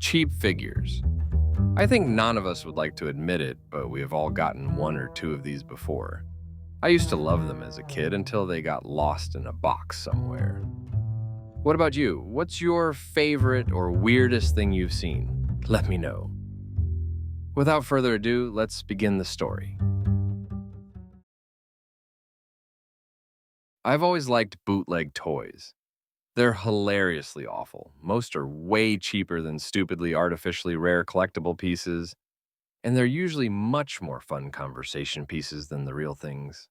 Cheap figures. I think none of us would like to admit it, but we have all gotten one or two of these before. I used to love them as a kid until they got lost in a box somewhere. What about you? What's your favorite or weirdest thing you've seen? Let me know. Without further ado, let's begin the story. I've always liked bootleg toys. They're hilariously awful. Most are way cheaper than stupidly artificially rare collectible pieces, and they're usually much more fun conversation pieces than the real things.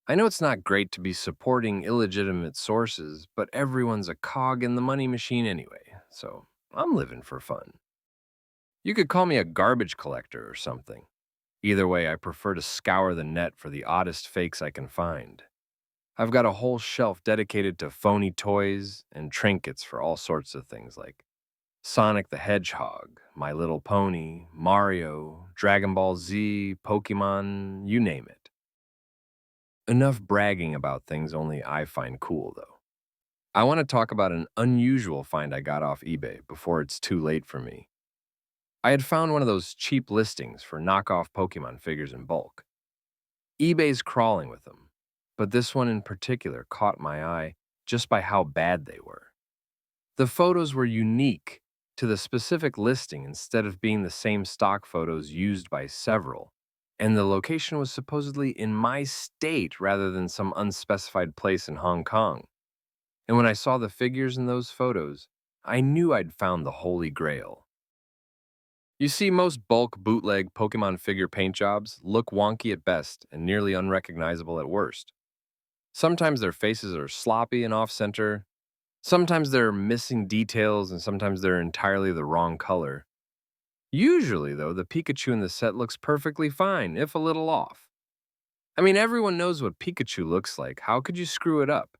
I know it's not great to be supporting illegitimate sources, but everyone's a cog in the money machine anyway, so I'm living for fun. You could call me a garbage collector or something. Either way, I prefer to scour the net for the oddest fakes I can find. I've got a whole shelf dedicated to phony toys and trinkets for all sorts of things like Sonic the Hedgehog, My Little Pony, Mario, Dragon Ball Z, Pokemon, you name it. Enough bragging about things only I find cool, though. I want to talk about an unusual find I got off eBay before it's too late for me. I had found one of those cheap listings for knockoff Pokemon figures in bulk. eBay's crawling with them, but this one in particular caught my eye just by how bad they were. The photos were unique to the specific listing instead of being the same stock photos used by several, and the location was supposedly in my state rather than some unspecified place in Hong Kong. And when I saw the figures in those photos, I knew I'd found the Holy Grail. You see, most bulk bootleg Pokemon figure paint jobs look wonky at best and nearly unrecognizable at worst. Sometimes their faces are sloppy and off-center, sometimes they're missing details, and sometimes they're entirely the wrong color. Usually, though, the Pikachu in the set looks perfectly fine, if a little off. I mean, everyone knows what Pikachu looks like. How could you screw it up?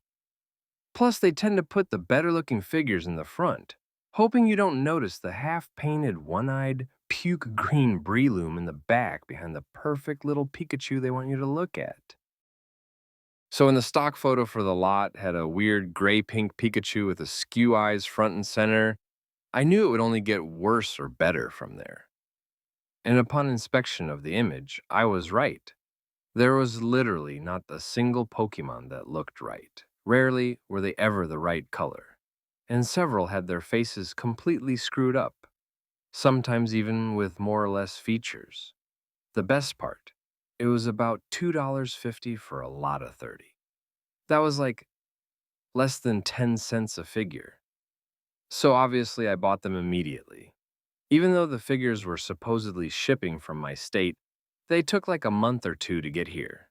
Plus, they tend to put the better-looking figures in the front, hoping you don't notice the half-painted, one-eyed, puke green Breloom in the back behind the perfect little Pikachu they want you to look at. So, in the stock photo for the lot had a weird gray-pink Pikachu with askew eyes front and center. I knew it would only get worse or better from there. And upon inspection of the image, I was right. There was literally not a single Pokemon that looked right. Rarely were they ever the right color. And several had their faces completely screwed up, sometimes even with more or less features. The best part, it was about $2.50 for a lot of 30. That was like less than 10 cents a figure. So obviously I bought them immediately. Even though the figures were supposedly shipping from my state, they took like a month or two to get here.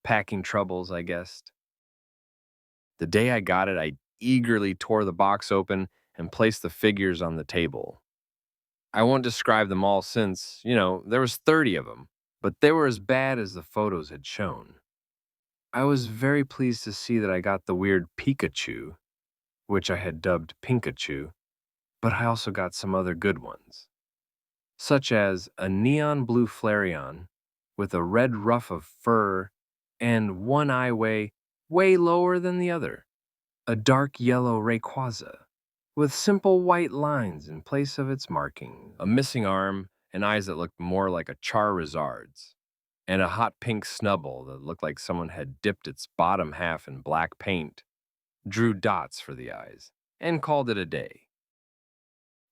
Packing troubles, I guessed. The day I got it, I eagerly tore the box open and placed the figures on the table. I won't describe them all since, there was 30 of them, but they were as bad as the photos had shown. I was very pleased to see that I got the weird Pikachu, which I had dubbed Pinkachu, but I also got some other good ones, such as a neon blue Flareon with a red ruff of fur and one eye way lower than the other, a dark yellow Rayquaza with simple white lines in place of its marking, a missing arm, and eyes that looked more like a Charizard's, and a hot pink Snubbull that looked like someone had dipped its bottom half in black paint, drew dots for the eyes, and called it a day.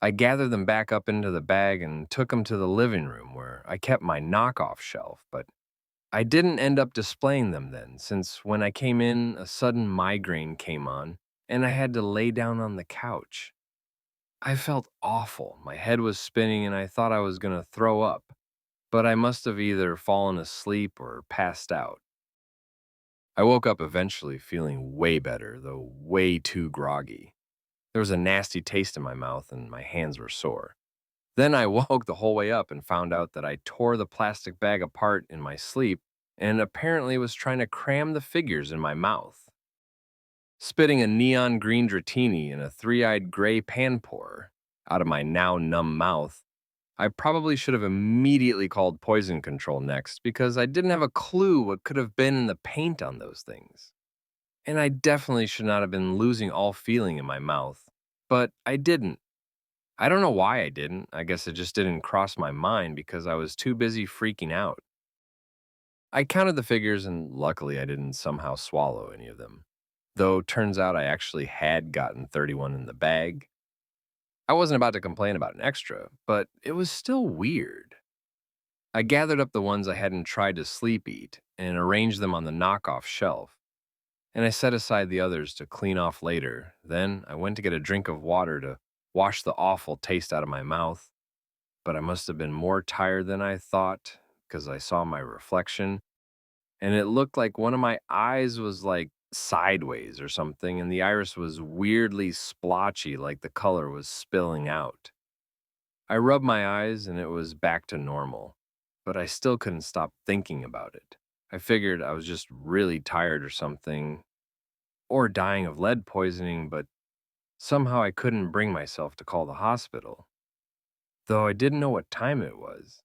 I gathered them back up into the bag and took them to the living room where I kept my knockoff shelf, but I didn't end up displaying them then, since when I came in, a sudden migraine came on, and I had to lay down on the couch. I felt awful. My head was spinning, and I thought I was going to throw up, but I must have either fallen asleep or passed out. I woke up eventually feeling way better, though way too groggy. There was a nasty taste in my mouth, and my hands were sore. Then I woke the whole way up and found out that I tore the plastic bag apart in my sleep and apparently was trying to cram the figures in my mouth. Spitting a neon green Dratini and a three-eyed gray Panpour out of my now numb mouth, I probably should have immediately called poison control next because I didn't have a clue what could have been in the paint on those things. And I definitely should not have been losing all feeling in my mouth, but I didn't. I don't know why I didn't. I guess it just didn't cross my mind because I was too busy freaking out. I counted the figures and luckily I didn't somehow swallow any of them. Though turns out I actually had gotten 31 in the bag. I wasn't about to complain about an extra, but it was still weird. I gathered up the ones I hadn't tried to sleep eat and arranged them on the knockoff shelf, and I set aside the others to clean off later. Then I went to get a drink of water to wash the awful taste out of my mouth, but I must have been more tired than I thought because I saw my reflection, and it looked like one of my eyes was like sideways or something, and the iris was weirdly splotchy, like the color was spilling out. I rubbed my eyes and it was back to normal, but I still couldn't stop thinking about it. I figured I was just really tired or something, or dying of lead poisoning, but somehow I couldn't bring myself to call the hospital, though I didn't know what time it was.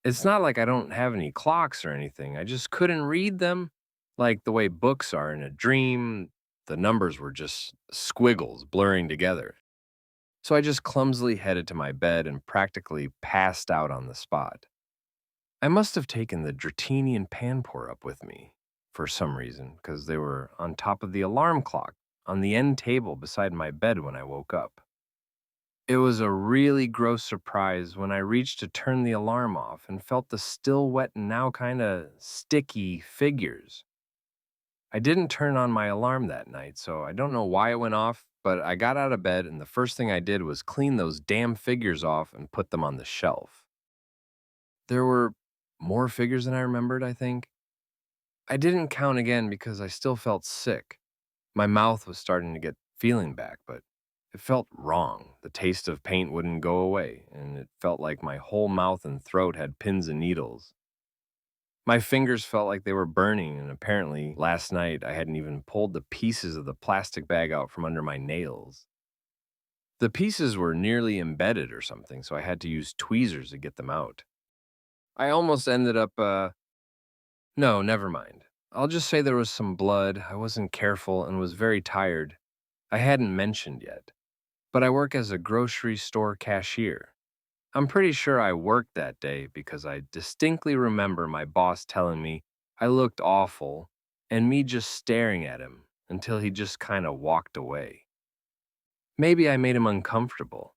It's not like I don't have any clocks or anything, I just couldn't read them. Like the way books are in a dream, the numbers were just squiggles blurring together. So I just clumsily headed to my bed and practically passed out on the spot. I must have taken the Dratini and Panpour up with me for some reason, because they were on top of the alarm clock on the end table beside my bed when I woke up. It was a really gross surprise when I reached to turn the alarm off and felt the still wet and now kinda sticky figures. I didn't turn on my alarm that night, so I don't know why it went off, but I got out of bed and the first thing I did was clean those damn figures off and put them on the shelf. There were more figures than I remembered, I think. I didn't count again because I still felt sick. My mouth was starting to get feeling back, but it felt wrong. The taste of paint wouldn't go away, and it felt like my whole mouth and throat had pins and needles. My fingers felt like they were burning, and apparently last night I hadn't even pulled the pieces of the plastic bag out from under my nails. The pieces were nearly embedded or something, so I had to use tweezers to get them out. I almost ended up, no, never mind. I'll just say there was some blood, I wasn't careful, and was very tired. I hadn't mentioned yet, but I work as a grocery store cashier. I'm pretty sure I worked that day because I distinctly remember my boss telling me I looked awful and me just staring at him until he just kind of walked away. Maybe I made him uncomfortable.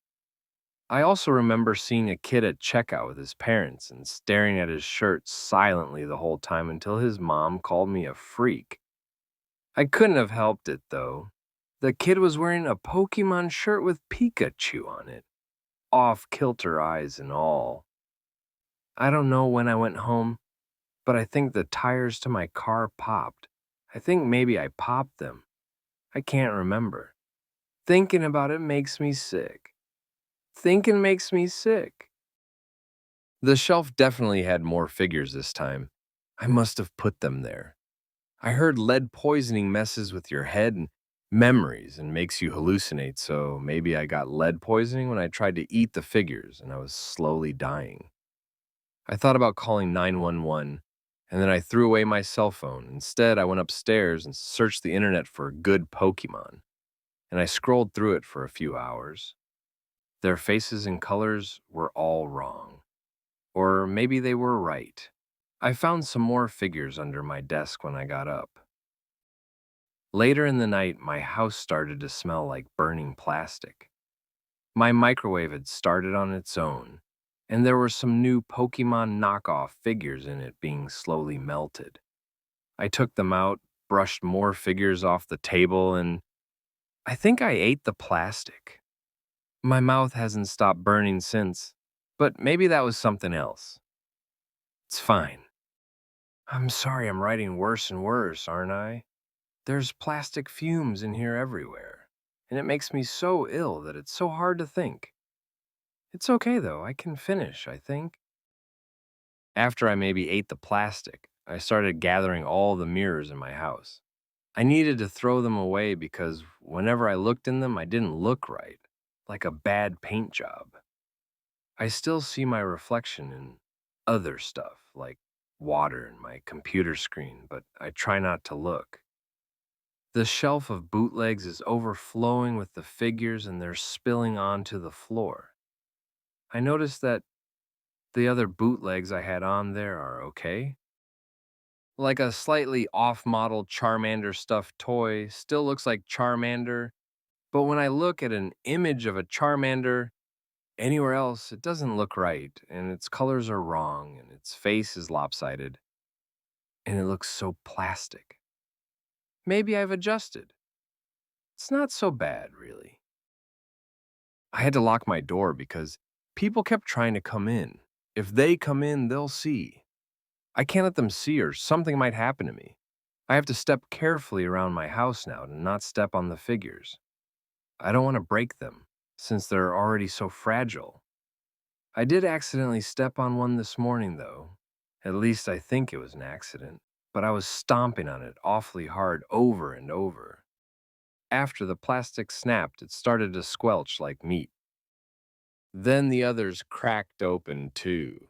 I also remember seeing a kid at checkout with his parents and staring at his shirt silently the whole time until his mom called me a freak. I couldn't have helped it though. The kid was wearing a Pokemon shirt with Pikachu on it, off kilter eyes and all. I don't know when I went home, but I think the tires to my car popped. I think maybe I popped them. I can't remember. Thinking about it makes me sick. Thinking makes me sick. The shelf definitely had more figures this time. I must have put them there. I heard lead poisoning messes with your head and memories and makes you hallucinate, so maybe I got lead poisoning when I tried to eat the figures and I was slowly dying. I thought about calling 911, and then I threw away my cell phone. Instead, I went upstairs and searched the internet for good Pokemon, and I scrolled through it for a few hours. Their faces and colors were all wrong. Or maybe they were right. I found some more figures under my desk when I got up. Later in the night, my house started to smell like burning plastic. My microwave had started on its own, and there were some new Pokemon knockoff figures in it being slowly melted. I took them out, brushed more figures off the table, and I think I ate the plastic. My mouth hasn't stopped burning since, but maybe that was something else. It's fine. I'm sorry I'm writing worse and worse, aren't I? There's plastic fumes in here everywhere, and it makes me so ill that it's so hard to think. It's okay though, I can finish, I think. After I maybe ate the plastic, I started gathering all the mirrors in my house. I needed to throw them away because whenever I looked in them, I didn't look right, like a bad paint job. I still see my reflection in other stuff, like water and my computer screen, but I try not to look. The shelf of bootlegs is overflowing with the figures and they're spilling onto the floor. I noticed that the other bootlegs I had on there are okay. Like a slightly off model Charmander stuffed toy still looks like Charmander, but when I look at an image of a Charmander anywhere else, it doesn't look right, and its colors are wrong, and its face is lopsided, and it looks so plastic. Maybe I've adjusted. It's not so bad, really. I had to lock my door because people kept trying to come in. If they come in, they'll see. I can't let them see or something might happen to me. I have to step carefully around my house now to not step on the figures. I don't want to break them, since they're already so fragile. I did accidentally step on one this morning, though. At least I think it was an accident, but I was stomping on it awfully hard over and over. After the plastic snapped, it started to squelch like meat. Then the others cracked open too.